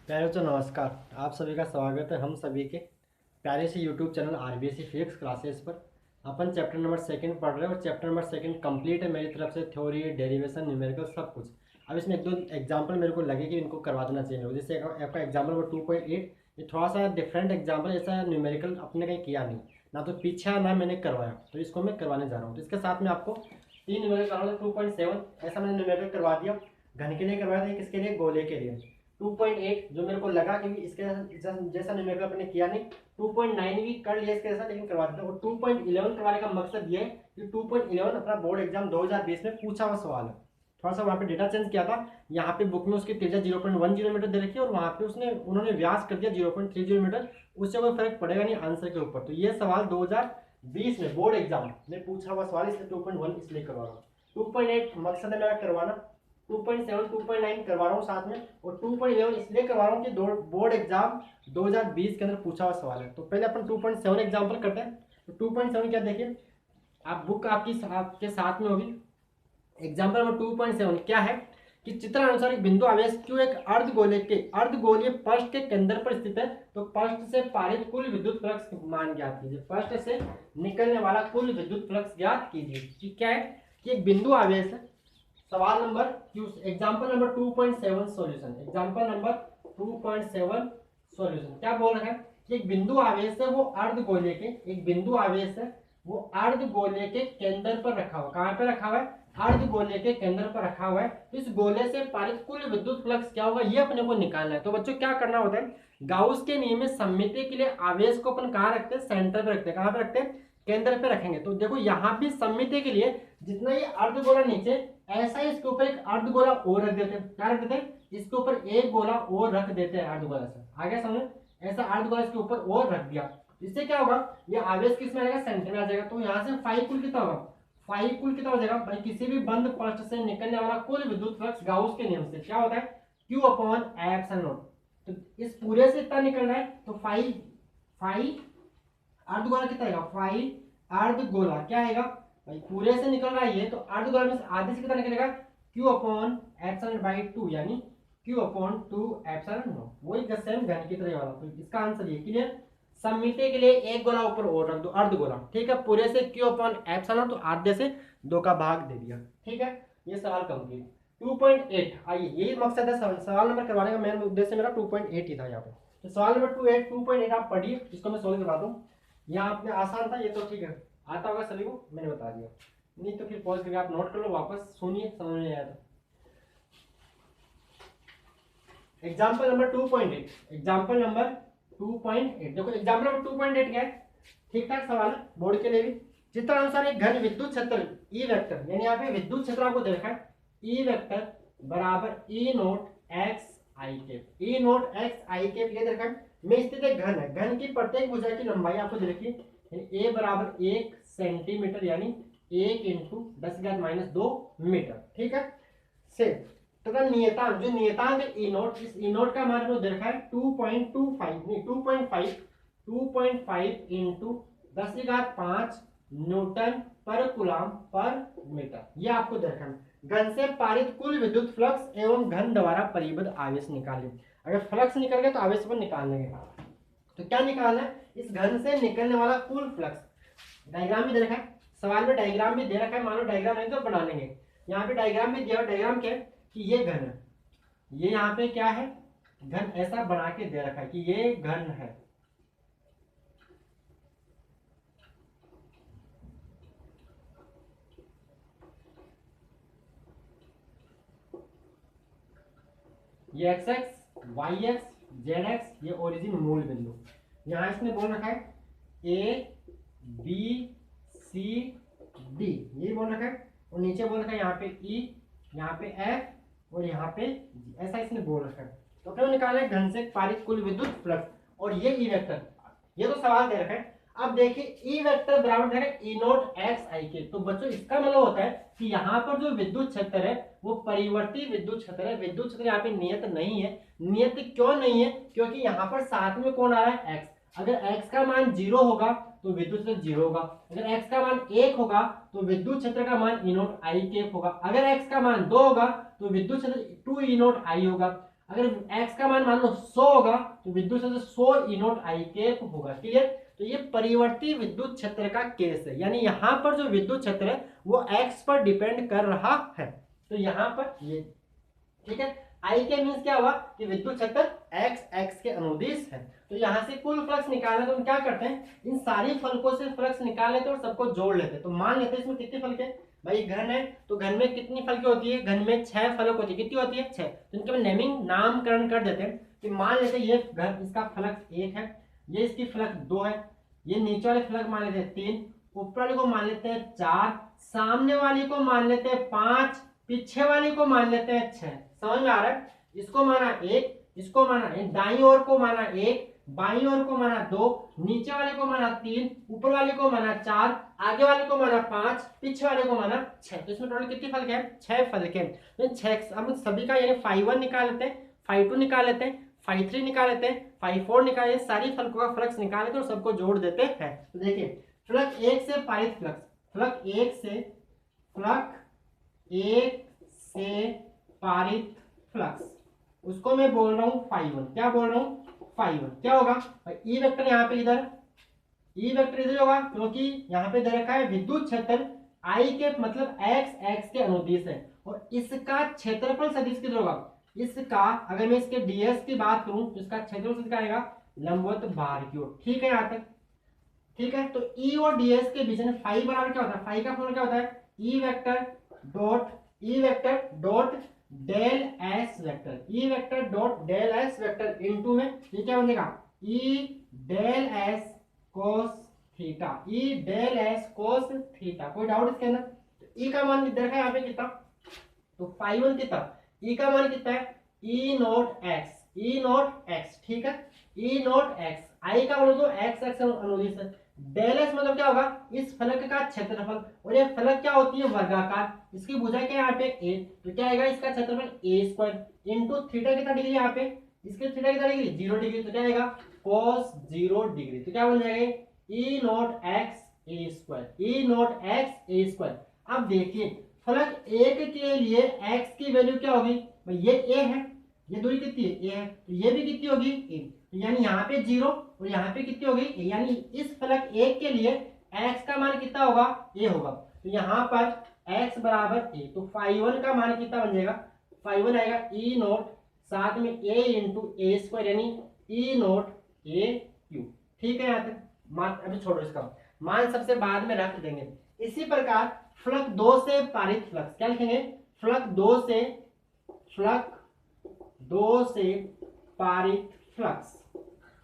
प्यारे बच्चों नमस्कार। आप सभी का स्वागत है हम सभी के प्यारे से YouTube channel RBSC physics classes पर। अपन चैप्टर नंबर सेकंड पढ़ रहे हैं और चैप्टर नंबर सेकंड कंप्लीट है मेरी तरफ से। थ्योरी, डेरिवेशन, न्यूमेरिकल सब कुछ। अब इसमें एक दो एग्जाम्पल मेरे को लगे कि इनको करवा देना चाहिए। जैसे आपका एग्जाम्पल नंबर 2.8, ये थोड़ा सा डिफरेंट एग्जाम्पल, ऐसा न्यूमेरिकल अपने कहीं किया नहीं, ना तो पीछे ना मैंने करवाया, तो इसको मैं करवाने जा रहा हूँ। तो इसके साथ में आपको तीन न्यूमेरिकल करवाना। 2.7 ऐसा मैंने न्यूमेरिकल करवा दिया, घन के लिए करवाया था, किसके लिए, गोले के लिए। 2.8 जो मेरे को लगा कि इसके जैसा न्यूमेरिकल अपने किया नहीं, 2.9 भी कर लिया इसके जैसा, लेकिन करवा देते हैं। और 2.11 करवाने का मकसद ये है कि 2.11 अपना बोर्ड एग्जाम 2020 में पूछा हुआ सवाल है। थोड़ा सा वहाँ पे डेटा चेंज किया था। यहाँ पे बुक में उसकी त्रिज्या 0.10 मीटर दे रखी है और वहाँ पे उन्होंने व्यास कर दिया 0.30 मीटर। उससे कोई फर्क पड़ेगा नहीं आंसर के ऊपर। तो ये सवाल 2020 में बोर्ड एग्जाम में पूछा हुआ सवाल, इसलिए 2.1 इसलिए करवा रहा हूँ। 2.8 मकसद है मेरा करवाना, 2.7 2.9 करवा रहा हूँ साथ में, और 2.11 इसलिए करवा रहा हूँ कि बोर्ड एग्जाम 2020 के अंदर पूछा हुआ सवाल है। तो पहले अपन 2.7 एग्जाम्पल करते हैं। तो 2.7 क्या, देखिए आप बुक आपके साथ में होगी। एग्जाम्पल नंबर 2.7 क्या है कि चित्र अनुसार एक बिंदु आवेश क्यू एक अर्धगोलीय पृष्ठ के केंद्र पर स्थित है। तो पृष्ठ से पारित कुल विद्युत फ्लक्स मान ज्ञात कीजिए। पृष्ठ से निकलने वाला कुल विद्युत फ्लक्स ज्ञात कीजिए। क्या है कि एक बिंदु आवेश है। सवाल number Q, example number 2.7 solution. Example number 2.7 solution क्या बोल रहा है कि एक बिंदु आवेश है, वो अर्धगोले के, एक बिंदु आवेश है वो अर्धगोले के केंद्र पर रखा हुआ। कहां पे रखा हुआ है? अर्धगोले के केंद्र पर रखा हुआ है। तो इस गोले से पारित कुल विद्युत फ्लक्स क्या होगा, ये अपने को निकालना है। तो बच्चों क्या करना होता है, गाउस के नियम में सममिति के लिए आवेश को अपन कहां रखते हैं? सेंटर पे रखते हैं। कहां पे रखते हैं? केंद्र पे रखेंगे। तो देखो यहाँ भी सममिति के लिए जितना ये अर्धगोला नीचे, ऐसा ही इसके ऊपर एक अर्धगोला और रख देते हैं। क्या रख देते हैं? इसके ऊपर एक गोला और रख देते हैं अर्धगोला से। आगे समझ, ऐसा अर्धगोला इसके ऊपर और रख दिया। इससे क्या होगा, ये आवेश किस में आ जाएगा? सेंटर में आ जाएगा। तो यहाँ से फाई कुल कितना होगा? फाई कुल कितना हो जाएगा भाई? किसी भी बंद पृष्ठ से निकलने वाला कुल विद्युत फ्लक्स गाउस के नियम से क्या होता है? Q upon epsilon naught. तो इस पूरे से इतना निकल रहा है, तो फाई फाई अर्धगोला कितना आएगा? फाई अर्धगोला क्या आएगा भाई? पूरे से निकल रहा है ये, तो अर्धगोला में आधे से कितना निकलेगा? Q अपॉन एप्सिलॉन बाई 2, यानी Q अपॉन 2 एप्सिलॉन नॉट। वही सेम घन की तरह वाला। तो इसका आंसर ये क्लियर। सममिति के लिए एक गोला ऊपर और रख दो, अर्धगोला। ठीक है, पूरे से Q अपॉन एप्सिलॉन, तो आधे से 2 का भाग दे दिया। ठीक है, ये सवाल कंप्लीट। 2.8 आइए, यही मकसद है सवाल नंबर करवाने का। मेन उद्देश्य मेरा 2.8 ही था यहाँ पे। तो सवाल नंबर 2.8 आप पढ़िए, इसको मैं सोल्व करवा दूँ। यहाँ आपने आसान था ये, तो ठीक है, आता होगा सभी को, मैंने बता दिया। नहीं तो फिर पॉज करके आप नोट कर लो, वापस सुनिए, समझ में आया तो। एग्जाम्पल नंबर 2.8, एग्जाम्पल नंबर 2.8 देखो। एग्जाम्पल नंबर 2.8 क्या है? ठीक ठाक सवाल है बोर्ड के लिए भी। चित्र अनुसार एक घन विद्युत क्षेत्र ई वेक्टर, यानी यहाँ पे विद्युत क्षेत्र आपको देखा है, ई वेक्टर बराबर ई नोट एक्स आई केप। ई नोट एक्स आई केप ये देखा है में स्थित एक घन है। घन की प्रत्येक भुजा की लंबाई आपको दे रखी है, ए बराबर 1 सेंटीमीटर, यानी 1 इंटू 10⁻² मीटर। ठीक है, से तथा नियतांक, जो नियतांक है ई नोट, इस ई नोट का मान दे रखा है 2.25 नहीं 2.5 इंटू 10⁵ न्यूटन पर कूलम पर मीटर। ये आपको दे रखा है। घन से पारित कुल विद्युत फ्लक्स एवं घन द्वारा परिबद्ध आवेश निकालें। अगर फ्लक्स निकल गया तो आवेश पर निकाल लेंगे। तो क्या निकालना है? इस घन से निकलने वाला कुल फ्लक्स। डायग्राम भी दे रखा है, सवाल में डायग्राम भी दे रखा है। मान लो डायग्राम नहीं तो बना लेंगे। यहाँ पे डायग्राम भी दिया। डायग्राम क्या है कि ये घन है, ये यहाँ पे क्या है? घन। ऐसा बना के दे रखा है कि ये घन है। ये X X, Y X, Z X, ये ओरिजिन मूल बिंदु। यहाँ इसने बोल रखा है ए बी सी डी, ये बोल रखा है। और नीचे बोल रखा है यहाँ पे ई, यहाँ पे एफ और यहाँ पे जी। ऐसा इसने बोल रखा है। तो क्यों निकालना है? घन से पारित कुल विद्युत फ्लक्स, और ये ई वेक्टर, ये तो सवाल दे रखा है। अब देखिए ई वेक्टर बराबर है ई नोट एक्स आई के। तो बच्चों इसका मतलब होता है कि यहाँ पर जो विद्युत क्षेत्र है वो परिवर्ती विद्युत क्षेत्र है। विद्युत क्षेत्र यहाँ पे नियत नहीं है। नियत क्यों नहीं है? क्योंकि यहाँ पर साथ में कौन आ रहा है? एक्स। अगर एक्स का मान 0 होगा तो विद्युत क्षेत्र 0 होगा। अगर एक्स का मान 1 होगा तो विद्युत क्षेत्र का मान ई नोट आई केप होगा। अगर एक्स का मान 2 होगा तो विद्युत क्षेत्र 2 ई नोट आई होगा। अगर x का मान लो 100 होगा तो विद्युत क्षेत्र 100 ई नॉट आई कैप होगा। क्लियर? तो ये परिवर्ती विद्युत क्षेत्र का केस है, यानी यहाँ पर जो विद्युत क्षेत्र है वो x पर डिपेंड कर रहा है। तो यहाँ पर ये ठीक है, आई के मीन्स क्या हुआ कि विद्युत क्षेत्र x के अनुदिश है। तो यहाँ से कुल फ्लक्स निकालना, तो हम क्या करते हैं, इन सारी फलकों से फ्लक्स निकाल लेते हैं और सबको जोड़ लेते हैं। तो मान लेते हैं इसमें कितनी फलक है भाई, घन है तो घन में कितनी फलकें होती है, घन में 6 फलक होती है। कितनी होती है? 6। तो इनके नेमिंग नामकरण कर देते हैं कि मान लेते हैं ये घन, इसका फलक 1 है, ये इसकी फलक 2 है, ये नीचे वाले फलक मान लेते हैं 3, ऊपर वाले को मान लेते हैं 4, सामने वाली को मान लेते हैं 5, पीछे वाली को मान लेते हैं 6। समझ में आ रहा है? इसको माना 1, इसको माना, दाईं ओर को माना 1, बाईं ओर को माना 2, नीचे वाले को माना 3, ऊपर वाले को माना 4, आगे वाले को माना 5, पीछे वाले को माना 6। तो इसमें टोटल कितनी फलक है? 6 फलक है। तो 6 हम सभी का यानी φ1 निकाल लेते हैं, φ2 निकाल लेते हैं, φ3 निकाल लेते हैं, φ4 निकाल लेते हैं, सारी फलकों का फ्लक्स निकाल लेते हैं और सबको जोड़ देते हैं। तो देखिए फलक 1 से पारित फ्लक्स, फलक 1 से पारित फ्लक्स, उसको मैं बोल रहा हूं φ1। क्या बोल रहा हूं? φ1 क्या होगा? ई वेक्टर यहाँ पे इधर, ई वेक्टर इधर होगा क्योंकि यहाँ पे दे रखा है विद्युत क्षेत्र आई के मतलब x के अनुदिश है, और इसका क्षेत्रफल सदिश किधर होगा? इसका अगर मैं इसके ds की बात करूं तो इसका क्षेत्रफल सदिश क्या आएगा? लंबवत बाहर की ओर। ठीक है यहाँ तक? ठीक है, तो E और ds के बीच में फाई बराबर क्या होता है? फाई का फॉर्मूला क्या होता है? E vector dot del S vector, E vector dot del S vector into में ये क्या बनेगा? E del S cos theta, E del S cos theta. कोई डाउट इसके अंदर? ई का मान देखा यहाँ पे कितना, तो φ1 कितना, ई का मान कितना है? E naught x. ठीक है, ई नॉट एक्स, आई का बोलो तो एक्स अनुदिश है। डेल एस मतलब क्या होगा? इस फलक का क्षेत्रफल, और ये फलक क्या होती है? वर्गाकार। इसकी भुजा क्या है यहाँ पे? ए, तो क्या आएगा इसका क्षेत्रफल? ए स्क्वायर इंटू थीटा कितना डिग्री यहाँ पे? इसके थीटा कितना डिग्री? 0 डिग्री। तो क्या आएगा? cos 0 डिग्री। तो क्या बन जाएगा? E naught x a square, E naught x a square. अब देखिए फलक 1 के लिए x की वैल्यू क्या होगी भाई? ये a है, ये दूरी कितनी है? a है, तो ये भी कितनी होगी? a। तो यानी यहाँ पे 0 और यहाँ पे कितनी होगी? a। यानी इस फलक 1 के लिए x का मान कितना होगा? a होगा। तो यहाँ पर x बराबर a, तो φ1 का मान कितना बन जाएगा? φ1 आएगा e नॉट साथ में a इंटू ए स्क्वायर, यानी e नॉट a क्यू। ठीक है यहाँ तक? मान अभी छोड़ो, इसका मान सबसे बाद में रख देंगे। इसी प्रकार फलक 2 से पारित फ्लक्स क्या लिखेंगे? फलक 2 से पारित फ्लक्स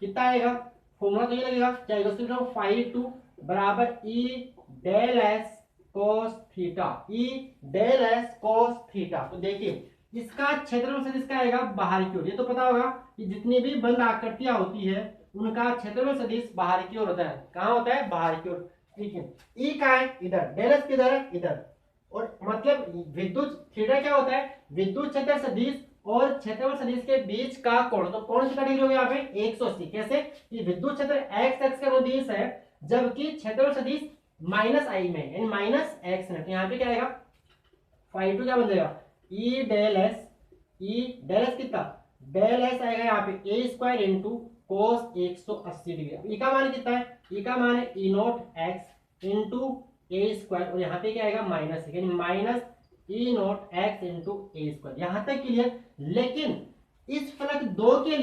कितना आएगा? फॉर्मूला तो ये लगेगा, क्या आएगा? सिर्फ φ2 बराबर E del S cos theta, E del S cos theta. तो देखिए इसका क्षेत्रफल सदिश क्या आएगा? बाहर की ओर। ये तो पता होगा कि जितनी भी बंद आकृतियां होती है उनका क्षेत्रफल सदिश बाहर की ओर होता है। कहाँ होता है? बाहर की ओर। ठीक है, ई कहाँ है? इधर। डेल एस किधर है? इधर। और मतलब विद्युत थीटा क्या होता है? विद्युत क्षेत्र सदिश और क्षेत्रफल सदिश के बीच का कोण। तो कोण कितना डिग्री हो गया यहाँ पे? 180। कैसे? कि विद्युत क्षेत्र एक्स के अनुदिश है जबकि क्षेत्रफल सदिश माइनस आई में, यानी माइनस एक्स में। तो यहाँ पे क्या आएगा? φ2 क्या बन जाएगा? ई डेल एस कितना? डेल एस आएगा यहाँ पे ए स्क्वायर इंटू कोस 180 डिग्री। ई का मान कितना है? ई का मान है E naught x into a square, और यहाँ पे क्या आएगा? माइनस, यानी minus E naught x into a square. यहाँ तक क्लियर? लेकिन इस फलक 2 के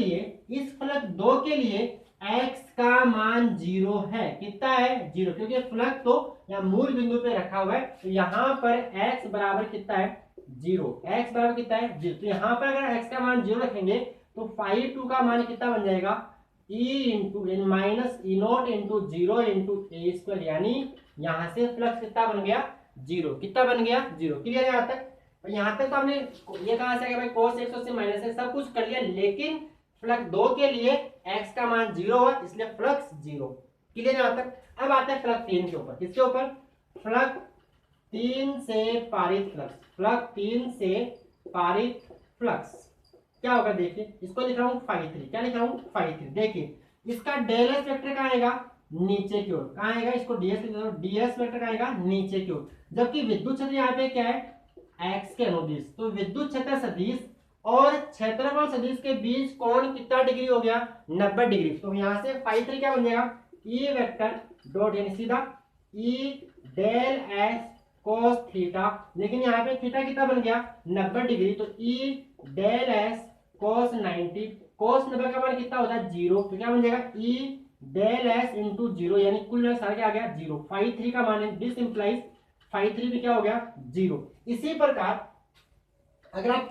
लिए x का मान 0 है। कितना है? 0, क्योंकि फलक तो यहाँ मूल बिंदु पे रखा हुआ है। तो यहाँ पर x बराबर कितना है? 0। x बराबर कितना है? 0। तो यहाँ पर अगर x का मान 0 रखेंगे तो φ2 का मान कितना बन जाएगा? e into minus E not into 0 into a square, यानी यहाँ से फ्लक्स कितना बन गया? 0। कितना बन गया? 0। क्लियर है यहाँ तक? और यहाँ तक तो हमने ये कहाँ से आ गया भाई? cos 180 माइनस है, सब कुछ कर लिया, लेकिन फ्लक्स 2 के लिए x का मान 0 हुआ, इसलिए फ्लक्स 0। क्लियर यहाँ तक? अब आते हैं फ्लक्स 3 के ऊपर। किसके ऊपर? फ्लक्स 3 से पारित फ्लक्स। फ्लक्स 3 से पारित फ्लक्स क्या होगा? देखिए इसको लिख रहा हूँ φ3। क्या लिख रहा हूँ? φ3। देखिए इसका डेल एस वेक्टर कहाँ आएगा? नीचे की ओर। कहाँ आएगा? इसको ds लिख दो, ds वेक्टर कहाँ आएगा? नीचे की ओर। जबकि विद्युत क्षेत्र यहाँ पे क्या है? x के अनुदिश। तो विद्युत क्षेत्र सदिश और क्षेत्रफल सदिश के बीच कोण कितना डिग्री हो गया, 90 डिग्री। तो यहाँ से फाई 3 क्या बन जाएगा, ई वेक्टर डॉट यानी सीधा E del S cos theta, लेकिन यहाँ पे थीटा कितना बन गया 90 डिग्री, तो ई डेल एस कोस 90, कोस 90 का मान कितना होता है 0, तो क्या बन जाएगा ई डेल एस इंटू 0, यानी कुल मिला सारा क्या आ गया 0। फाई 3 का मान है, दिस इंप्लाइज फाई 3 भी क्या हो गया 0। इसी प्रकार अगर आप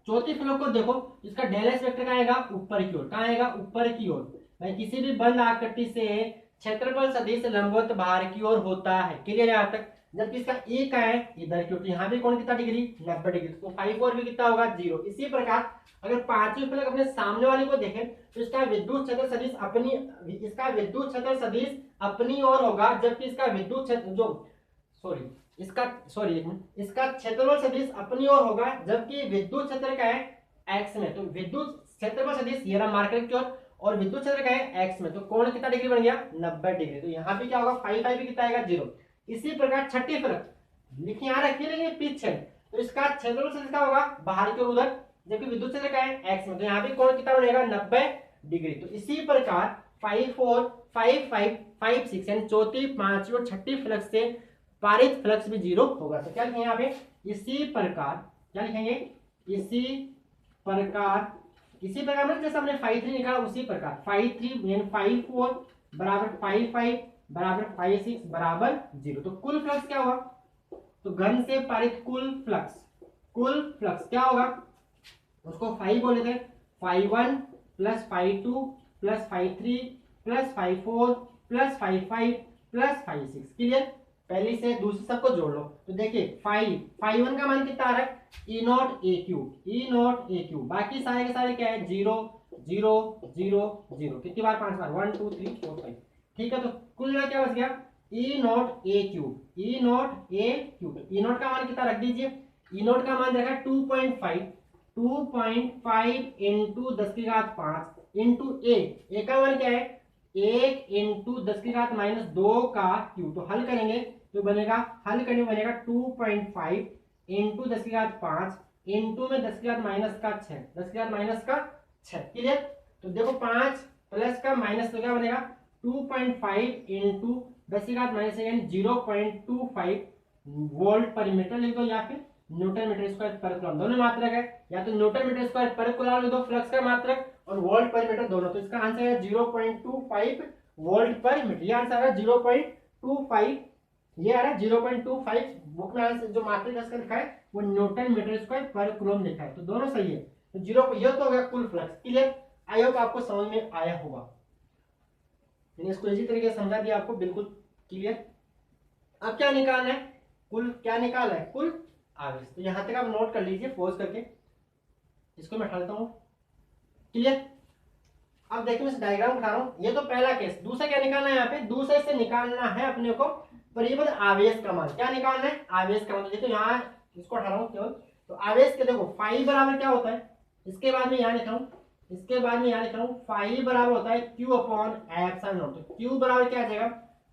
चौथी फ्लो को देखो, इसका डेल एस वेक्टर कहाँ आएगा ऊपर की ओर, कहाँ आएगा ऊपर की ओर। भाई किसी भी बंद आकृति से क्षेत्रफल सदिश लंबवत बाहर की ओर होता है, क्लियर है यहाँ तक। जबकि इसका ए का है इधर की ओर, तो यहाँ भी कौन कितना डिग्री 90 डिग्री, तो फाइव और भी कितना होगा 0। इसी प्रकार अगर पांचवी फलक अपने सामने वाले को देखें तो इसका विद्युत क्षेत्र सदिश अपनी ओर होगा, जबकि इसका विद्युत क्षेत्र इसका क्षेत्रफल सदिश अपनी ओर होगा, जबकि विद्युत क्षेत्र का है एक्स में। तो विद्युत क्षेत्रफल सदिश ये रहा मार्कर की ओर और विद्युत क्षेत्र का है एक्स में, तो कोण कितना डिग्री बन गया 90 डिग्री। तो यहाँ पे क्या होगा फाइव फाइव भी कितना आएगा 0। इसी प्रकार छठी फलक लिखिए यहाँ रखिए, लेकिन पीछे तो इसका क्षेत्रफल सदिश क्या होगा बाहर की ओर उधर, जबकि विद्युत क्षेत्र का है एक्स में, तो यहाँ पे कोण कितना बनेगा 90 डिग्री। तो इसी प्रकार 5 4 5 5 5 6 यानी चौथी पांचवी और छठी फलक से पारित फ्लक्स भी 0 होगा। तो क्या लिखेंगे यहाँ पे इसी प्रकार, क्या लिखेंगे इसी प्रकार मतलब जैसे हमने 5 3 निकाला उसी प्रकार 5 3 यानी 5 4 बराबर 5 5 बराबर 5 6 बराबर 0। तो कुल फ्लक्स क्या होगा, तो घन से पारित कुल फ्लक्स क्या होगा, उसको 5 बोले थे, 5 1 plus 5 2 plus 5 3 plus 5 4 plus 5 5 plus 5 6, clear. पहली से दूसरी सबको जोड़ लो, तो देखिए 5 1 का मान कितना आ रहा है ई नॉट ए क्यू, बाकी सारे के सारे क्या है 0 0 0 0, कितनी बार 5 बार 1 2 3 4 5, ठीक है। तो कुल मिला क्या बच गया E naught a q, E naught का मान कितना रख दीजिए, ई नॉट का मान रखा 2.5 इंटू 10 की घात 5 इंटू ए का मान क्या है 1 इंटू 10 की घात -2 का क्यू। तो हल करेंगे तो बनेगा 2.5 इंटू 10 की घात 5 इंटू में 10 की घात -6 क्लियर। तो देखो 5 प्लस का माइनस तो क्या बनेगा 2.5 इंटू 10 की घात -6 यानी 0.25 वोल्ट पर मीटर लिख दो, या फिर न्यूटन मीटर स्क्वायर पर कूलम, दोनों मात्रक है, या तो न्यूटन मीटर स्क्वायर पर कूलम लिख दो फ्लक्स का मात्रक और वोल्ट पर मीटर दोनों। तो इसका आंसर है 0.25 वोल्ट पर मीटर, ये आंसर है 0.25, ये आ रहा है 0.25। बुक में आंसर जो मात्रक इसका लिखा है वो न्यूटन मीटर स्क्वायर पर कूलम लिखा है, तो दोनों सही है। तो 0 ये तो हो गया कुल फ्लक्स, क्लियर। आई होप आपको समझ में आया होगा, मैंने इसको इसी तरीके से समझा दिया आपको, बिल्कुल क्लियर। अब क्या निकालना है, क्या निकालना है कुल आवेश। तो यहां तक आप नोट कर लीजिए पॉज करके, इसको मैं हटाता हूं, क्लियर। अब देखिए मैं डायग्राम उठा रहा हूं, ये तो पहला केस। दूसरा क्या निकालना है, यहाँ पे दूसरे से निकालना है अपने को परिबद्ध आवेश का मान। क्या निकालना है आवेश का मान, देखो यहाँ इसको हटा रहा हूं केवल। तो आवेश के देखो फाई बराबर क्या होता है, इसके बाद में यहाँ लिख रहा हूँ, फाई बराबर होता है क्यू अपॉन एप्सिलॉन नॉट। तो क्यू बराबर क्या आ जाएगा,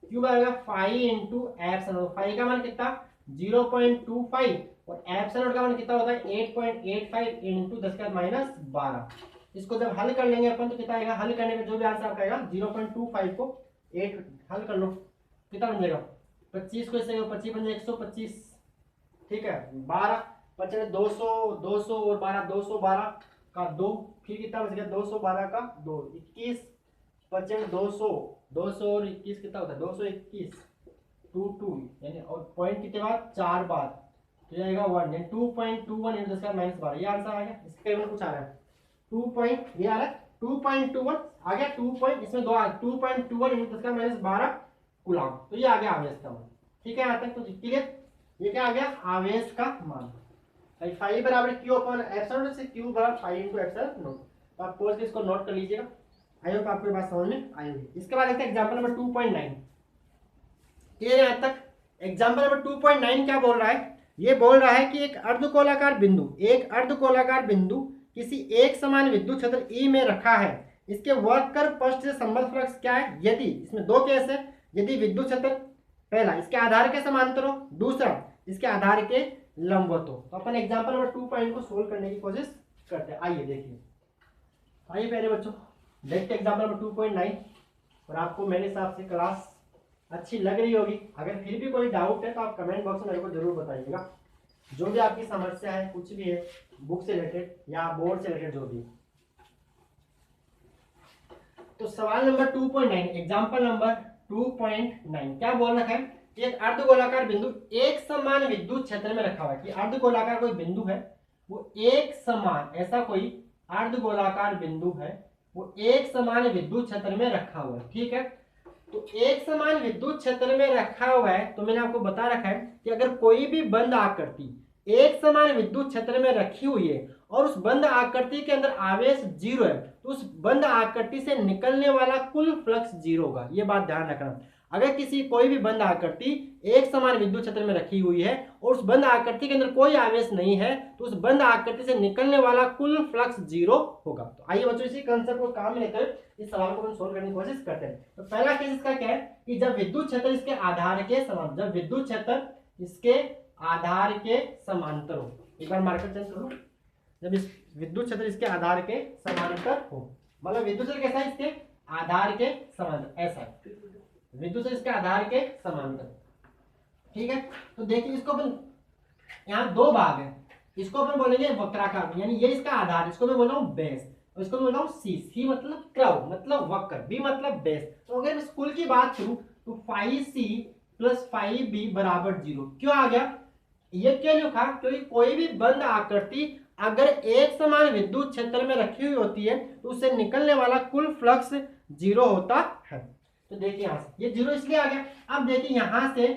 क्यू बराबर phi into epsilon naught. Phi का मान कितना 0.25 और एप्सिलॉन नॉट का मान कितना होता है 8.85 इंटू 10 का -12। इसको जब हल कर लेंगे अपन तो कितना आएगा, हल करने में जो भी आंसर आपका आएगा 0.25 को 8 हल कर लो कितना बन जाएगा 25 को इससे 25 बन जाएगा 125, ठीक है। 12 25 200 200 और 12 212 का 2, फिर कितना बच गया 212 का 2 21 25 200 200 और 21 कितना होता है 221 2 यानी और पॉइंट कितने बार 4 बार, तो जाएगा 1 यानी 2.21 इंटू 10 का -12, ये आंसर आ गया। इसके में कुछ आ रहा है 2 पॉइंट, ये आ रहा है 2.21 आ गया 2 पॉइंट, इसमें 2 2.21 इंटू 10 का -12 कूलम, तो ये आ गया आवेश का मान, ठीक है। यहाँ तक तो क्लियर, ये क्या आ गया आवेश का मान। फाई बराबर क्यू अपॉन एप्सिलॉन से क्यू बराबर फाई इंटू एप्सिलॉन नॉट। तो आप पोस्ट इसको नोट कर लीजिएगा, आई होप आपको बात समझ में आई होगी। इसके बाद देखते हैं एग्जांपल नंबर 2.9, ये यहाँ तक एग्जांपल नंबर 2.9 क्या बोल रहा है, ये बोल रहा है कि एक अर्धगोलाकार बिंदु किसी एक समान विद्युत क्षेत्र ई में रखा है, इसके वर्कर पृष्ठ से संबद्ध फ्लक्स क्या है, यदि इसमें दो केस है, यदि विद्युत क्षेत्र पहला इसके आधार के समांतर हो, दूसरा इसके आधार के लंबवत हो। तो अपन एग्जांपल नंबर 2 को सोल्व करने की कोशिश करते हैं। आइए देखिए, आइए पहले बच्चों देखते एग्जाम्पल नंबर 2.9। और आपको मेरे हिसाब से क्लास अच्छी लग रही होगी। अगर फिर भी कोई डाउट है तो आप कमेंट बॉक्स में मेरे को जरूर बताइएगा। जो भी आपकी समस्या है, कुछ भी है, बुक से रिलेटेड या बोर्ड से रिलेटेड जो भी। तो सवाल नंबर 2.9, एग्जाम्पल नंबर 2.9 क्या बोल रखा है? एक अर्धगोलाकार बिंदु एक समान विद्युत क्षेत्र में रखा हुआ है। कि अर्धगोलाकार कोई बिंदु है, वो एक समान, ऐसा कोई अर्धगोलाकार बिंदु है, वो एक समान विद्युत क्षेत्र में रखा हुआ है। ठीक है, तो एक समान विद्युत क्षेत्र में रखा हुआ है, तो मैंने आपको बता रखा है कि अगर कोई भी बंद आकृति एक समान विद्युत क्षेत्र में रखी हुई है और उस बंद आकृति के अंदर आवेश 0 है, तो उस बंद आकृति से निकलने वाला कुल फ्लक्स 0 होगा। ये बात ध्यान रखना। अगर किसी कोई भी बंद आकृति एक समान विद्युत क्षेत्र में रखी हुई है और उस बंद आकृति के अंदर कोई आवेश नहीं है, तो उस बंद आकृति से निकलने वाला कुल फ्लक्स 0 होगा। तो आइए बच्चों इसी कंसेप्ट को काम में लेकर इस सवाल को हम सोल्व करने की कोशिश करते हैं। तो पहला केस इसका क्या है कि जब विद्युत क्षेत्र इसके आधार के समान, जब विद्युत क्षेत्र इसके आधार के समांतर हो। एक बार मार्कर चेंज करो। जब इस विद्युत क्षेत्र इसके आधार के समांतर हो, मतलब विद्युत क्षेत्र कैसा है? इसके आधार के समांतर, ऐसा है विद्युत क्षेत्र इसके आधार के समांतर। ठीक है, तो देखिए इसको अपन, यहाँ दो भाग है, इसको अपन बोलेंगे वक्राकार, यानी ये इसका आधार, इसको मैं बोल रहा हूँ बेस, और इसको मैं बोल रहा हूँ सी। सी मतलब कर्व, मतलब वक्र, बी मतलब बेस। तो अगर इस कुल की बात करूं तो five C plus five B बराबर 0 क्यों आ गया? ये क्यों लिखा? क्योंकि कोई भी बंद आकृति अगर एक समान विद्युत क्षेत्र में रखी हुई होती है तो उससे निकलने वाला कुल फ्लक्स 0 होता है। तो देखिए यहाँ से ये 0 इसलिए आ गया। अब देखिए यहाँ से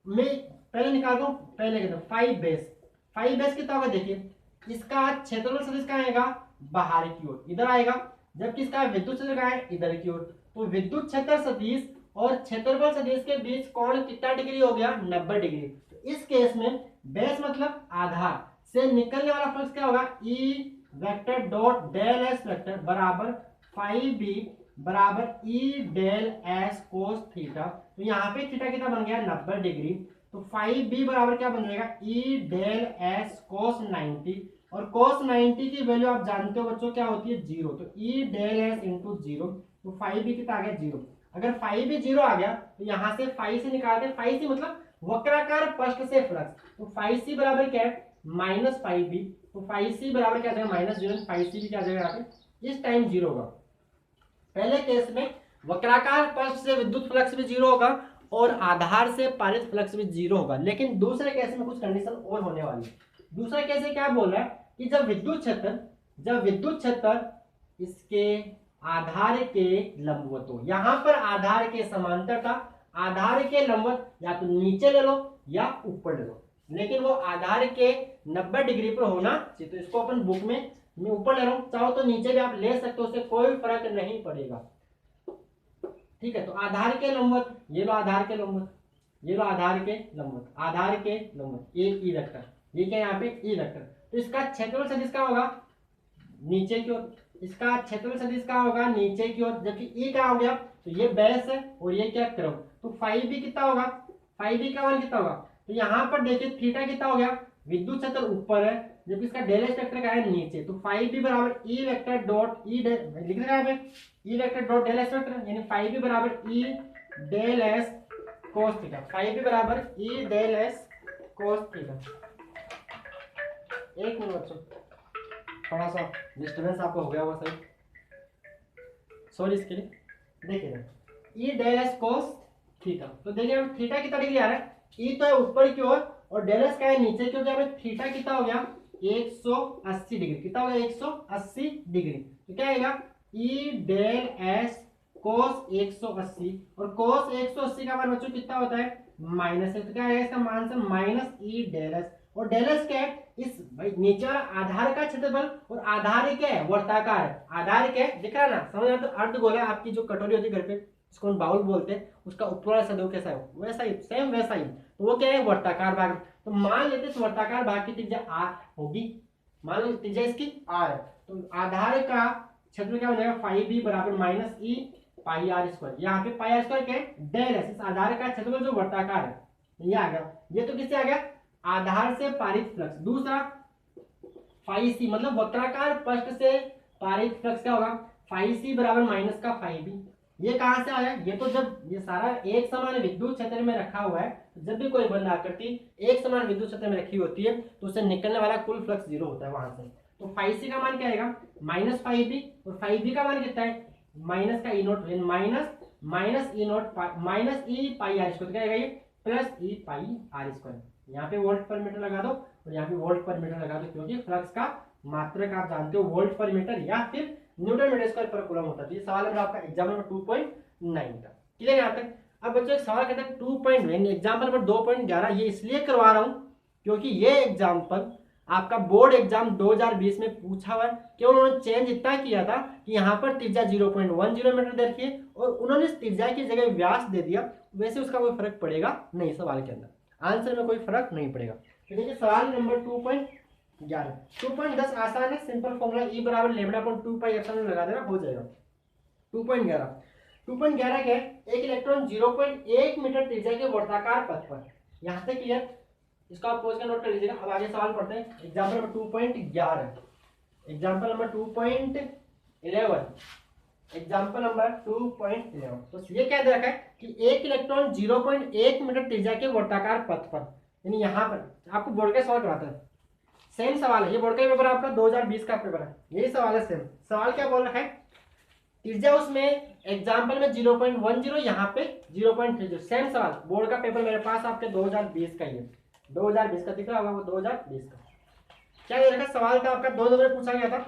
मैं पहले निकालता हूँ, पहले कहता हूँ 5 बेस। 5 बेस कितना होगा? देखिए इसका क्षेत्रफल सदिश कहाँ आएगा? बाहर की ओर, इधर आएगा, जबकि इसका विद्युत क्षेत्र कहाँ है? इधर की ओर। तो विद्युत क्षेत्र सदिश और क्षेत्रफल सदिश के बीच कोण कितना डिग्री हो गया? 90 डिग्री। तो इस केस में बेस मतलब आधार से निकलने वाला फ्लक्स क्या होगा? E vector dot del S vector बराबर 5b बराबर E del S cos theta. तो यहाँ पे थीटा कितना बन गया? 90 डिग्री। तो 5b बराबर क्या बन जाएगा? ई डेल एस कोस 90, और कोस 90 की वैल्यू आप जानते हो बच्चों क्या होती है? 0। तो ई डेल एस इंटू 0, तो 5b कितना आ गया? 0। अगर 5b 0 आ गया तो यहाँ से 5 से निकालते हैं, 5c मतलब वक्राकार पृष्ठ से फ्लक्स। तो 5c बराबर क्या है? Minus 5b। तो 5c बराबर क्या आ जाएगा? माइनस 0। 5c भी क्या आ जाएगा यहाँ पे? इस टाइम 0 होगा। पहले केस में वक्राकार पृष्ठ से विद्युत फ्लक्स भी 0 होगा और आधार से पारित फ्लक्स भी 0 होगा। लेकिन दूसरे केस में कुछ कंडीशन और होने वाली है। दूसरा केस क्या बोल रहा है कि जब विद्युत क्षेत्र इसके आधार के लंबवत हो, यहां पर आधार के समांतर था, आधार के लंबवत या तो नीचे ले लो या ऊपर ले लो, लेकिन वो आधार के 90 डिग्री पर होना चाहिए। तो इसको अपन बुक में मैं ऊपर ले रहा हूं, चाहो तो नीचे भी आप ले सकते हो, उससे कोई फर्क नहीं पड़ेगा। ठीक है, तो आधार के लंबवत, ये लो आधार के लंबवत, ये लो आधार के लंबवत, आधार के लंबवत एक ई वेक्टर, ये क्या यहाँ पे ई वेक्टर। तो इसका क्षेत्रफल सदिश क्या होगा? नीचे की ओर। इसका क्षेत्रफल सदिश क्या होगा? नीचे की ओर। जबकि ई क्या हो गया? तो ये बेस है और ये क्या? कर्व। तो 5b कितना होगा? 5b का मान कितना होगा? तो यहाँ पर देखिए थीटा कितना हो गया? विद्युत क्षेत्र ऊपर है जबकि इसका डेल एस वेक्टर का है नीचे। तो 5b बराबर ई वेक्टर डॉट ई लिख रहा है E vector dot del S vector, यानी 5b बराबर E del S cos theta. 5b बराबर E del S cos theta. एक मिनट बच्चों, थोड़ा सा डिस्टर्बेंस आपको हो गया होगा, सही सॉरी इसके लिए। देखिए E del S cos theta, तो देखिए थीटा कितना डिग्री आ रहा है? ई तो है ऊपर की ओर और डेल एस का है नीचे की ओर। जब थीटा कितना हो गया? 180 डिग्री। कितना हो गया? 180 डिग्री। तो क्या आएगा? ई डेल एस कोस 180, और कोस 180 का मान बच्चों कितना होता है? माइनस है। तो क्या आएगा इसका मान? से माइनस ई डेल एस, और डेल एस क्या है? इस भाई नीचे वाला आधार का क्षेत्रफल, और आधार क्या है? वर्ताकार है। आधार क्या है? दिख रहा है ना? समझ आता? अर्धगोला आपकी जो कटोरी होती है घर पे, इसको हम बाउल बोलते हैं, उसका ऊपर वाला सदैव कैसा है? वैसा ही, सेम वैसा ही। तो वो क्या है? वर्ताकार भाग। तो मान लेते हैं इस वर्ताकार भाग की त्रिज्या आर होगी, मान लो त्रिज्या इसकी आर है। तो आधार का क्षेत्र क्या हो जाएगा? 5b बराबर minus E pi are square. यहाँ पे पाई आर स्क्वायर क्या है? Del S. इस आधार का क्षेत्रफल जो वर्ताकार है ये आ गया। ये तो किससे आ गया? आधार से पारित फ्लक्स। दूसरा फाई सी, मतलब वक्राकार पृष्ठ से पारित फ्लक्स क्या होगा, फाई सी बराबर माइनस का फाई बी। ये कहाँ से आया, ये तो जब ये सारा एक समान विद्युत क्षेत्र में रखा हुआ है, जब भी कोई बंद आकृति एक समान विद्युत क्षेत्र में रखी होती है तो उससे निकलने वाला कुल फ्लक्स जीरो होता है वहां से। तो फाई सी का मान क्या आएगा, माइनस फाई बी, और फाई बी का मान कितना है, माइनस का E naught, minus E naught minus E pi are square, क्या आएगा ये, plus E pi are square. यहाँ पे वोल्ट पर मीटर लगा दो और यहाँ पे वोल्ट पर मीटर लगा दो, क्योंकि फ्लक्स का मात्रक आप जानते हो वोल्ट पर मीटर या फिर न्यूटन मीटर स्क्वायर पर कूलम होता है। ये सवाल है आपका एग्जाम नंबर 2.9 का, क्लियर यहाँ तक। अब बच्चों एक सवाल कहते हैं 2.9 एग्जाम्पल नंबर 2.11, ये इसलिए करवा रहा हूँ क्योंकि ये एग्जाम्पल आपका बोर्ड एग्जाम 2020 में पूछा हुआ है। केवल उन्होंने चेंज इतना किया था कि यहाँ पर त्रिज्या 0.10 मीटर दे रखी है और उन्होंने इस त्रिज्या की जगह व्यास दे दिया, वैसे उसका कोई फर्क पड़ेगा नहीं सवाल के अंदर, आंसर में कोई फर्क नहीं पड़ेगा। तो देखिए सवाल नंबर 2.11, 2.10 आसान है, सिंपल फॉर्मूला ई बराबर लेमडा अपॉन 2 पाई एप्सिलॉन लगा देना, हो जाएगा। 2.11 क्या है, एक इलेक्ट्रॉन 0.1 मीटर त्रिज्या के वर्ताकार पथ पर, यहाँ से क्लियर, इसको आप पोज का नोट कर लीजिएगा। अब आगे सवाल पढ़ते हैं, example number 2.11, example number 2.11, example number 2.11। तो ये क्या दे रखा है कि एक इलेक्ट्रॉन 0.1 मीटर त्रिज्या के वर्ताकार पथ पर, यानी यहाँ पर आपको बोर्ड का सवाल कराता है, सेम सवाल है, ये बोर्ड का पेपर आपका 2020 का पेपर है, यही सवाल है सेम। सवाल क्या बोल रखा है, त्रिज्या उसमें एग्जाम्पल में 0.10, यहाँ पे 0.30, सेम सवाल, बोर्ड का पेपर मेरे पास आपके 2020 का ही है, 2020 का दिख रहा होगा वो 2020 का। क्या ये रखा सवाल था आपका, 2 नंबर पूछा गया था,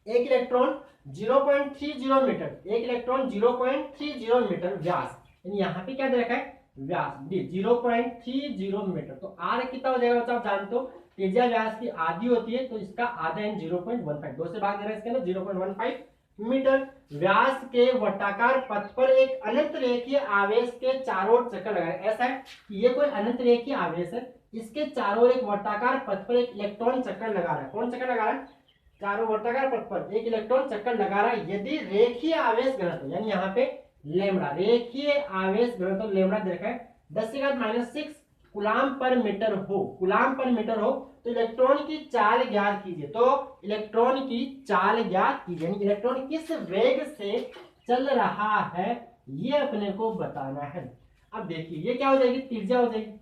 एक इलेक्ट्रॉन 0.30 मीटर, एक इलेक्ट्रॉन 0.30 मीटर व्यास, यानी यहाँ पे क्या दे रखा है, व्यास डी 0.30 मीटर। तो आर कितना हो जाएगा आप जानते हो, त्रिज्या व्यास की आधी होती है, तो इसका आधा है 0.15, 2 से भाग दे रहा है इसके अंदर 0.15 मीटर। व्यास के वर्ताकार पथ पर एक अनंत रेखीय आवेश के चारों ओर चक्कर लगा है। ऐसा है कि ये कोई अनंत रेखीय आवेश है, इसके चारों ओर एक वर्ताकार पथ पर एक इलेक्ट्रॉन चक्कर लगा रहा है। कौन चक्कर लगा रहा है, चारों वर्ताकार पथ पर एक इलेक्ट्रॉन चक्कर लगा रहा है। यदि रेखीय आवेश घनत्व, यानी यहाँ पे लेमड़ा, रेखीय आवेश घनत्व लेमड़ा देखा है 10⁻⁻6 कूलाम पर मीटर हो, कूलाम पर मीटर हो, तो इलेक्ट्रॉन की चाल ज्ञात कीजिए। तो इलेक्ट्रॉन की चाल ज्ञात कीजिए, यानी इलेक्ट्रॉन किस वेग से चल रहा है ये अपने को बताना है। अब देखिए ये क्या हो जाएगी, त्रिज्या हो जाएगी,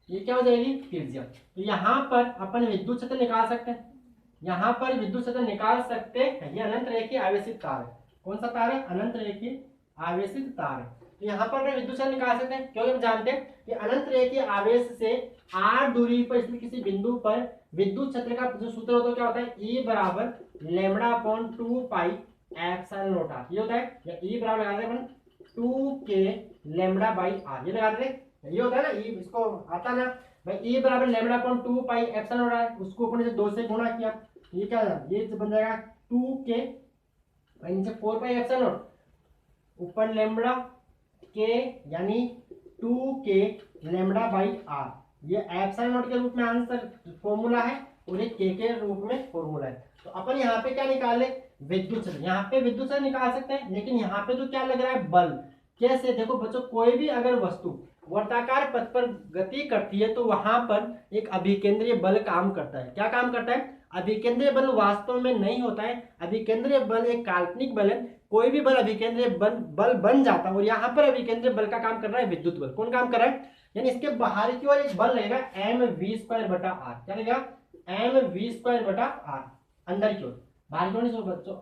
ये क्या हो जाएगी, त्रिज्या। तो यहाँ पर अपन विद्युत क्षेत्र निकाल सकते हैं, यहाँ पर विद्युत क्षेत्र निकाल सकते हैं। ये अनंत रेखीय आवेशित तार है, कौन सा तार है, अनंत रेखीय आवेशित तार है। तो यहाँ पर विद्युत क्षेत्र निकाल सकते हैं, क्योंकि हम जानते हैं कि अनंत रेखीय आवेश से r दूरी पर स्थित किसी बिंदु पर विद्युत क्षेत्र का जो सूत्र होता है क्या होता है, E बराबर lambda upon 2 pi epsilon not r, ये होता है, या E बराबर लगा दें अपन 2k लेमड़ा बाई r, ये लगा दें, ये होता है ना, E इसको आता ना भाई, E बराबर lambda upon 2 pi epsilon not r, उसको अपन ने 2 से गुणा किया, ये क्या ये बन जाएगा 2k नीचे 4 पाई एप्सिलॉन नॉट ऊपर लेमड़ा के, यानी 2k लेमड़ा बाई r, ये एप्सिलॉन नॉट के रूप में आंसर फॉर्मूला है और ये k के रूप में फॉर्मूला है। तो अपन यहाँ पे क्या निकाले, विद्युत क्षेत्र, यहाँ पे विद्युत क्षेत्र निकाल सकते हैं, लेकिन यहाँ पे तो क्या लग रहा है, बल। कैसे, देखो बच्चों, कोई भी अगर वस्तु वर्ताकार पथ पर गति करती है तो वहां पर एक अभिकेंद्रीय बल काम करता है। क्या काम करता है, अभिकेंद्रीय बल वास्तव में नहीं होता है, अभिकेंद्रीय बल एक काल्पनिक बल है। कोई भी बल अभिकेंद्रीय बल बन जाता है, और यहाँ पर अभिकेंद्रीय बल का काम कर रहा है विद्युत बल। कौन काम कर रहा है, यानी इसके बाहर की ओर एक बल लगेगा mv²/r, क्या लगेगा, mv²/r, अंदर की ओर, बाहर की ओर नहीं बच्चों,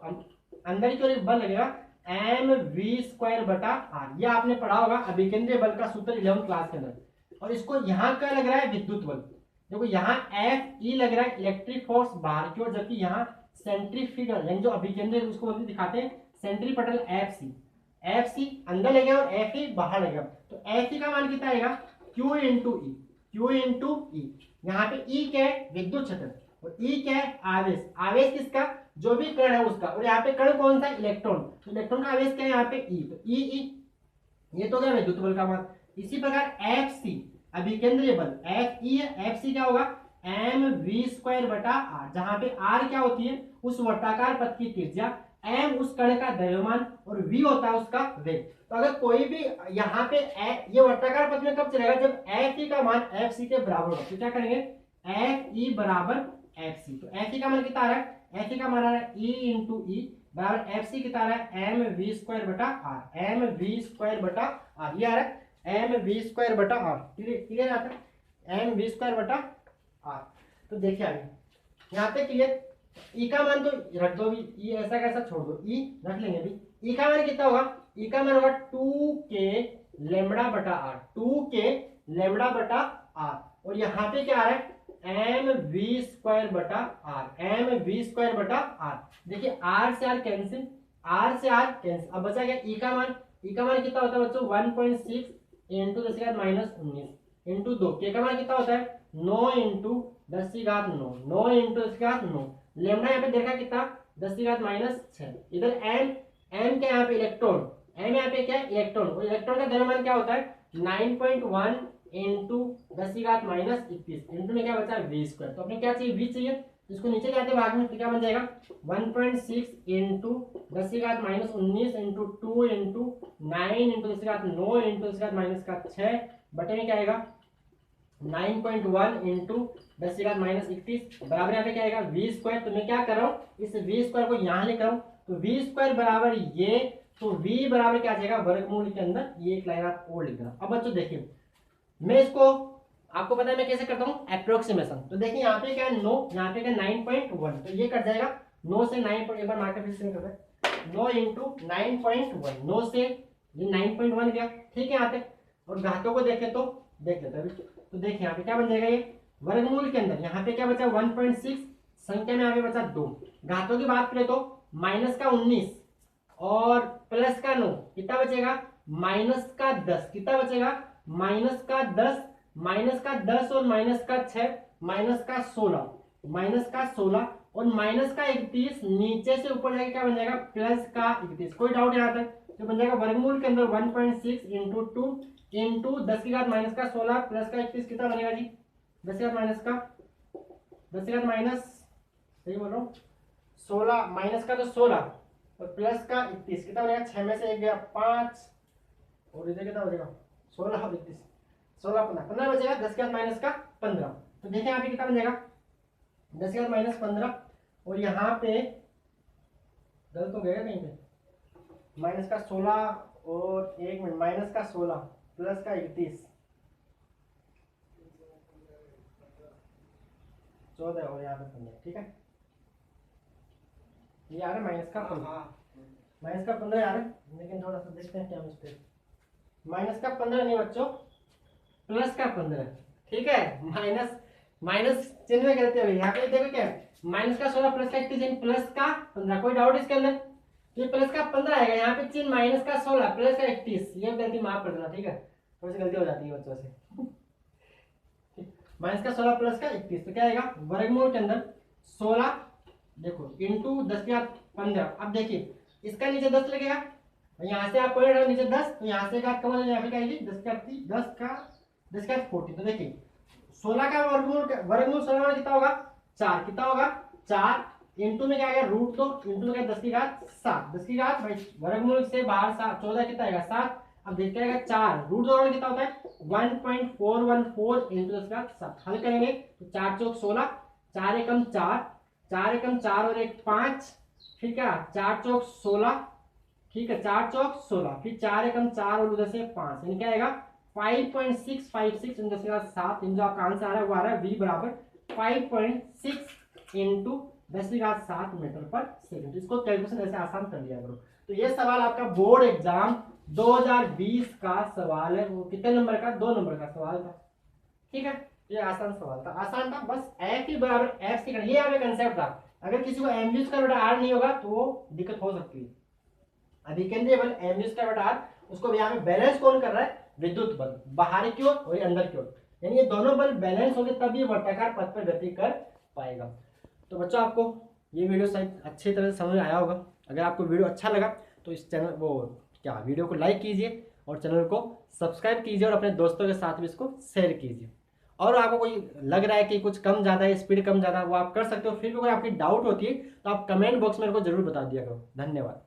अंदर की ओर एक बल लगेगा mv²/r। ये आपने पढ़ा होगा अभिकेंद्रीय बल का सूत्र 11th क्लास के अंदर। और इसको यहाँ क्या लग रहा है, विद्युत बल। देखो यहाँ Fe लग रहा है इलेक्ट्रिक फोर्स बाहर की ओर, जबकि यहाँ सेंट्रीफ्यूगल यानी जो अभिकेंद्रीय उसको दिखाते हैं सेंट्रीपेटल Fc अंदर लगेगा और Fe बाहर लगेगा। तो Fe का मान कितना आएगा, Q इंटू ई। यहाँ पे E क्या है, विद्युत क्षेत्र, और E क्या है, आवेश। आवेश किसका, जो भी कण है उसका, और यहाँ पे कण कौन सा है, इलेक्ट्रॉन। तो इलेक्ट्रॉन का आवेश क्या है यहाँ पे E, तो E ये तो क्या विद्युत बल का मान। इसी प्रकार Fc अभिकेंद्रीय बल, Fe है, Fc क्या होगा mv²/r, जहां पे r क्या होती है उस वर्ताकार पथ की त्रिज्या, m उस कण का द्रव्यमान और v होता है उसका वेग। तो अगर कोई भी यहाँ पे ये वर्ताकार पथ में कब चलेगा, जब Fe का मान Fc के बराबर होगा। तो क्या करेंगे, Fe बराबर एफ सी। तो एफ ई का मान कितना आ रहा है, एफ ई का मान आ रहा है ई इंटू ई बराबर एफ सी कितना आ रहा है एम वी स्क्वायर बटा आर, एम वी स्क्वायर बटा आर, ये आ रहा है एम वी स्क्वायर बटा आर। क्लियर आता है एम वी स्क्वायर बटा आर। तो देखिए आगे यहाँ पे क्लियर, ई का मान तो रख दो, ई ऐसा कैसा छोड़ दो, ई रख लेंगे अभी। ई का मान कितना होगा, ई का मान होगा 2k लेमड़ा बटा आर, 2k लेमड़ा बटा आर। और यहाँ पे क्या आ रहा है एम वी स्क्वायर बटा आर, एम वी स्क्वायर बटा आर। देखिए आर से आर कैंसिल, आर से आर कैंसिल, अब बचा गया ई का मान। ई का मान कितना होता है बच्चों 1.6 इंटू 10 की घात -19 इंटू 2, के का मान कितना होता है 9 इंटू 10 की घात 9, 9 इंटू 10 की घात 9। लेमड़ा यहाँ पे देखा कितना 10 की घात -6। इधर एम, एम क्या यहाँ पे इलेक्ट्रॉन, एम यहाँ पे क्या है इलेक्ट्रॉन, और इलेक्ट्रॉन का द्रव्यमान क्या होता है 9.1 इंटू 10 की घात -21 इंटू में क्या बचा वी स्क्वायर। तो अपने क्या चाहिए वी चाहिए, इसको नीचे जाते भाग में तो क्या बन जाएगा 1.6 इंटू 10 की घात -19 इंटू 2 इंटू 9 इंटू 10 की घात 9 इंटू 10 की घात -6 बटे में क्या आएगा 9.1 इंटू 10 की घात -21 बराबर यहाँ पे क्या आएगा वी स्क्वायर। तो मैं क्या कर रहा हूँ इस वी स्क्वायर को यहाँ लेकर आऊँ, तो वी स्क्वायर बराबर ये, तो वी बराबर क्या आ जाएगा वर्गमूल के अंदर ये एक लाइन आप और लिख देना। अब बच्चों देखिए मैं इसको आपको पता है मैं कैसे करता हूँ अप्रोक्सीमेशन। तो देखिए यहाँ पे क्या है 9, यहाँ पे क्या 9.1, तो ये कट जाएगा 9 से 9, एक बार मार्कर फिर करते हैं 9 इंटू 9.1, 9 से ये 9.1 गया, ठीक है यहाँ पे। और घातों को देखें तो देख लेते हैं, तो देखिए यहाँ पे क्या बन जाएगा ये वर्गमूल के अंदर यहाँ पे क्या बचा 1.6, संख्या में यहाँ पे बचा 2। घातों की बात करें तो माइनस का 19 और प्लस का 9 कितना बचेगा माइनस का 10, कितना बचेगा माइनस का 10, माइनस का 10 और माइनस का 6 माइनस का 16, माइनस का 16 और माइनस का 31, नीचे से ऊपर जाके क्या बन जाएगा प्लस का 31। कोई डाउट यहाँ तक, तो बन जाएगा वर्गमूल के अंदर 1.6 इंटू 2 इंटू 10 की घात -16 प्लस का 31 कितना बनेगा जी 10 की घात माइनस का 10 की घात माइनस, सही बोल रहा हूँ 16, माइनस का तो 16 और प्लस का 31 कितना बनेगा 6 में से 1 गया 5 और इधर कितना बनेगा 16 और 31, 16 15 बचेगा 10 की घात माइनस का 15। तो देखिए यहाँ पे कितना बन जाएगा 10 की घात -15 और यहाँ पे गलत हो गया कहीं पे माइनस का 16 और 1 मिनट माइनस का 16 प्लस का 31 14 और यहाँ पे 15, ठीक है ये आ रहा है माइनस का 15, माइनस का 15 आ रहा है, लेकिन थोड़ा सा देखते हैं क्या मिस्टेक, माइनस का 15 नहीं बच्चों प्लस का 15, ठीक है माइनस माइनस चिन्ह में करते हुए यहाँ पे देखो क्या माइनस का 16 प्लस का 31 प्लस का 15। कोई डाउट इसके अंदर, ये प्लस का 15 आएगा, यहाँ पे चिन्ह माइनस का 16 प्लस का 31, ये गलती माफ कर देना, ठीक है थोड़ी सी गलती हो जाती है बच्चों से माइनस का 16 प्लस का 31, तो क्या आएगा वर्गमूल के अंदर 16 देखो इंटू 10 की घात 15। अब देखिए इसका नीचे 10 लगेगा, यहाँ से आप पॉइंट रहो नीचे 10, तो यहाँ से घात कम हो जाएगा, यहाँ पे क्या आएगी 10 का 40। तो देखिए 16 का वर्गमूल 16 में कितना होगा 4, कितना होगा 4 इंटू में क्या आएगा √2 इंटू में 10 की घात 7, 10 की घात भाई वर्गमूल से बाहर 7 14 कितना आएगा 7। अब देखते हैं 4 √2 में कितना होता है 1.414 इंटू 10 का 7। हल करेंगे तो 4 चौक 16, 4 एकम 4, 4 एकम 4 और 1 5, ठीक है 4 चौक 16, ठीक है 4 चौक 16, फिर 4 एकम 4 और उधर से 5, यानी क्या आएगा 5.656 इंटू 10 का 7। इन जो आपका आंसर आ रहा है वो आ रहा है v बराबर 5.6 इंटू 10 की घात 7 मीटर पर सेकंड। इसको कैलकुलेशन ऐसे आसान कर लिया करो। तो ये सवाल आपका बोर्ड एग्जाम 2020 का सवाल है, वो कितने नंबर का 2 नंबर का सवाल था, ठीक है ये आसान सवाल था, आसान था बस एफ ही बराबर एफ सी, ये यहाँ पे कंसेप्ट था। अगर किसी को एम वी स्क्वायर बटा आर नहीं होगा तो वो दिक्कत हो सकती है। अभी केंद्रीय एम वी स्क्वायर बटा आर, उसको यहाँ पे बैलेंस कौन कर रहा है विद्युत बल, बाहरी की ओर और अंदर की ओर, यानी ये दोनों बल बैलेंस होंगे तभी वर्ताकार पथ पर गति कर पाएगा। तो बच्चों आपको ये वीडियो शायद अच्छी तरह से समझ में आया होगा। अगर आपको वीडियो अच्छा लगा तो इस चैनल वीडियो को लाइक कीजिए और चैनल को सब्सक्राइब कीजिए और अपने दोस्तों के साथ भी इसको शेयर कीजिए। और आपको कोई लग रहा है कि कुछ कम ज़्यादा है, स्पीड कम ज़्यादा, वो आप कर सकते हो। फिर भी कोई आपकी डाउट होती है तो आप कमेंट बॉक्स में मेरे को जरूर बता दिया करो। धन्यवाद।